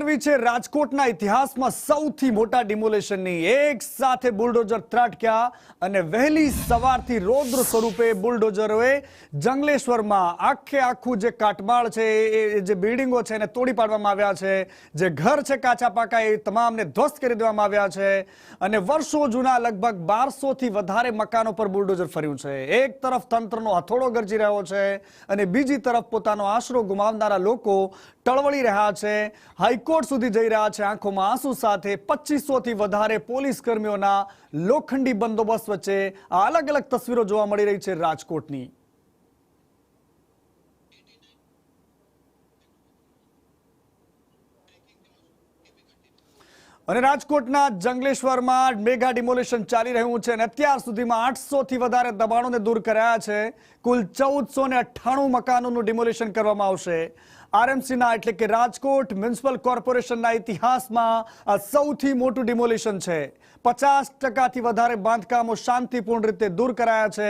કરવી છે રાજકોટના ઇતિહાસમાં સૌથી મોટા ડિમોલેશનની। એક સાથે બુલડોઝર ત્રાટક્યા અને વહેલી સવારથી રૌદ્ર સ્વરૂપે બુલડોઝરોએ જંગલેશ્વરમાં આખું જે કાટમાળ છે એ જે બિલ્ડિંગો છે એને તોડી પાડવામાં આવ્યા છે। જે ઘર છે કાચા પાકા એ તમામને ધ્વસ્ત કરી દેવામાં આવ્યા છે અને વર્ષો જૂના લગભગ 1200 થી વધારે મકાનો પર બુલડોઝર ફર્યું છે। એક તરફ તંત્રનો હથોડો ગરજી રહ્યો છે અને બીજી તરફ પોતાનો આશરો ગુમાવનારા લોકો ટળવળી રહ્યા છે। હાઈકોર્ટ સુધી જઈ રહ્યા છે આંખોમાં આંસુ સાથે। 2500 થી વધારે પોલીસ કર્મીઓના લોખંડી બંદોબસ્ત વચ્ચે આ અલગ અલગ તસવીરો જોવા મળી રહી છે રાજકોટની। અને રાજકોટના જંગલેશ્વરમાં મેગા ડિમોલેશન ચાલી રહ્યું છે અને અત્યાર સુધીમાં 800 થી વધારે દબાણોને દૂર કરાયા છે। કુલ 1498 મકાનોનું ડિમોલેશન કરવામાં આવશે। આરએમસીના એટલે કે રાજકોટ મ્યુનિસિપલ કોર્પોરેશનના ઇતિહાસમાં આ સૌથી મોટું ડિમોલેશન છે। 50% વધારે બાંધકામો શાંતિપૂર્ણ રીતે દૂર કરાયા છે।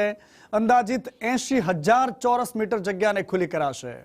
અંદાજિત 80,000 ચોરસ મીટર જગ્યાને ખુલ્લી કરાશે।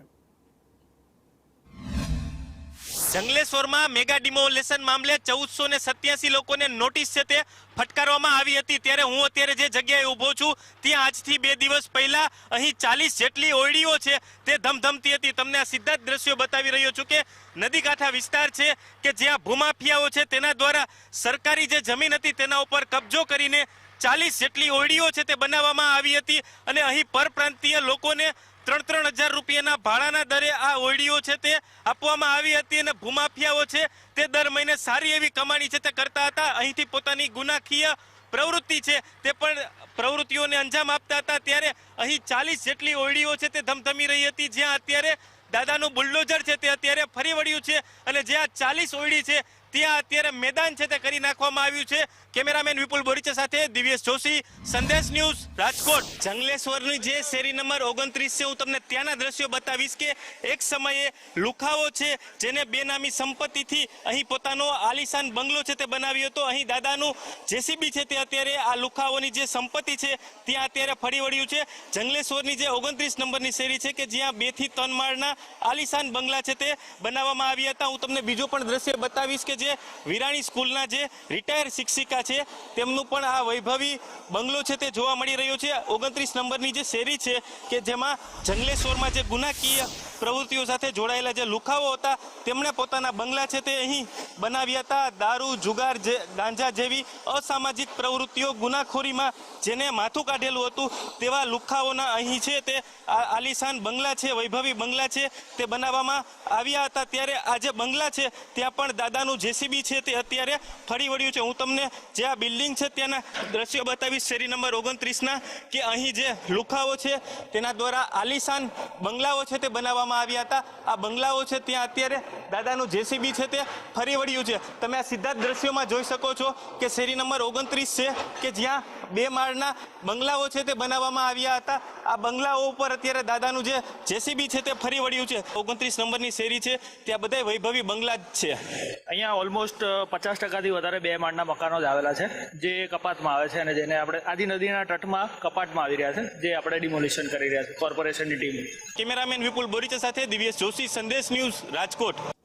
જંગલેશ્વરમાં મેગા ડિમોલેશન મામલે 1487 લોકોને નોટિસ છે તે ફટકારવામાં આવી હતી। ત્યારે હું અત્યારે જે જગ્યાએ ઊભો છું ત્યાં આજથી 2 દિવસ પહેલા અહીં 40 જેટલી ઓરડીઓ છે તે ધમધમતી હતી। તમને આ સીધા જ દ્રશ્યો બતાવી રહ્યો છું કે નદી કાંઠા વિસ્તાર છે કે જ્યાં ભૂમાફિયાઓ છે તેના દ્વારા સરકારી જે જમીન હતી તેના ઉપર કબજો કરીને 40 જેટલી ઓરડીઓ છે તે બનાવવામાં આવી હતી અને અહીં પરપ્રાંતીય લોકોને 3,000 રૂપિયાના ભાડાના દરે આ ઓરડીઓ છે તે આપવામાં આવી હતી અને ભૂમાફિયાઓ છે તે દર મહિને સારી એવી કમાણી છે તે કરતા હતા। અહીંથી પોતાની ગુનાખીય પ્રવૃત્તિ છે તે પણ પ્રવૃત્તિઓને અંજામ આપતા હતા। ત્યારે અહીં 40 જેટલી ઓરડીઓ છે તે ધમધમી રહી હતી જ્યાં અત્યારે દાદાનું બુલડોઝર છે તે અત્યારે ફરી વળ્યું છે અને જ્યાં 40 ઓરડી છે ત્યાં અત્યારે મેદાન છે તે કરી નાખવામાં આવ્યું છે। કેમેરામેન વિપુલ બોરીચા સાથે દિવ્યેશ જોશી, સંદેશ ન્યૂઝ, રાજકોટ। જંગલેશ્વરની જે શેરી નંબર 29 છે હું તમને ત્યાંના દ્રશ્યો બતાવીશ કે એક સમયે લુખાઓ છે જેને બેનામી સંપત્તિથી અહીં પોતાનો આલિશાન બંગલો છે તે બનાવ્યો હતો। અહીં દાદાનું જેસીબી છે તે અત્યારે આ લુખાઓની જે સંપત્તિ છે ત્યાં અત્યારે ફરી વળ્યું છે। જંગલેશ્વરની જે 29 નંબરની શેરી છે કે જ્યાં 2 થી 3 માળના આલિશાન બંગલા છે તે બનાવવામાં આવ્યા હતા। હું તમને બીજો પણ દ્રશ્ય બતાવીશ કે જે વિરાણી સ્કૂલના જે રિટાયર શિક્ષિકા છે તેમનું પણ આ વૈભવી બંગલો છે તે જોવા મળી રહ્યો છે। 29 નંબરની જે શેરી છે કે જેમાં જંગલેશ્વરમાં જે ગુનાકીય પ્રવૃત્તિઓ સાથે જોડાયેલા જે લુખાઓ હતા તેમણે પોતાના બંગલા છે તે અહીં બનાવ્યા હતા। દારૂ, જુગાર, ગાંજા જેવી અસામાજિક પ્રવૃત્તિઓ, ગુનાખોરીમાં જેને માથું કાઢેલું હતું તેવા લુખાઓના અહીં છે તે આલિશાન બંગલા છે, વૈભવી બંગલા છે તે બનાવવામાં આવ્યા હતા। ત્યારે આ જે બંગલા છે ત્યાં પણ દાદાનું જેસીબી છે તે અત્યારે ફરી વળ્યું છે। હું તમને જે આ બિલ્ડિંગ છે ત્યાંના દ્રશ્યો બતાવીશ શેરી નંબર 29ના કે અહીં જે લુખાઓ છે તેના દ્વારા આલિશાન બંગલાઓ છે તે બનાવવામાં આવ્યા હતા। આ બંગલાઓ છે ત્યાં અત્યારે દાદાનું જેસીબી છે તે ફરી વળ્યું છે। તમે આ સીધા જ દ્રશ્યોમાં જોઈ શકો છો કે શેરી નંબર 29 છે કે જ્યાં 2 માળના બંગલાઓ છે તે બનાવવામાં આવ્યા હતા। આ બંગલાઓ ઉપર અત્યારે દાદાનું જે જેસીબી છે તે ફરી વળ્યું છે। 29 નંબરની શેરી છે ત્યાં બધા વૈભવી બંગલા જ છે। અહીંયા ઓલમોસ્ટ 50%થી વધારે 2 માળના મકાનો જ આવેલા છે જે કપાતમાં આવે છે અને જેને આપણે આદિ નદીના તટમાં કપાટમાં આવી રહ્યા છે જે આપણે ડિમોલિશન કરી રહ્યા છે કોર્પોરેશનની ટીમ। કેમેરામેન વિપુલ બોરીચા સાથે દિવ્યેશ જોશી, સંદેશ ન્યૂઝ, રાજકોટ।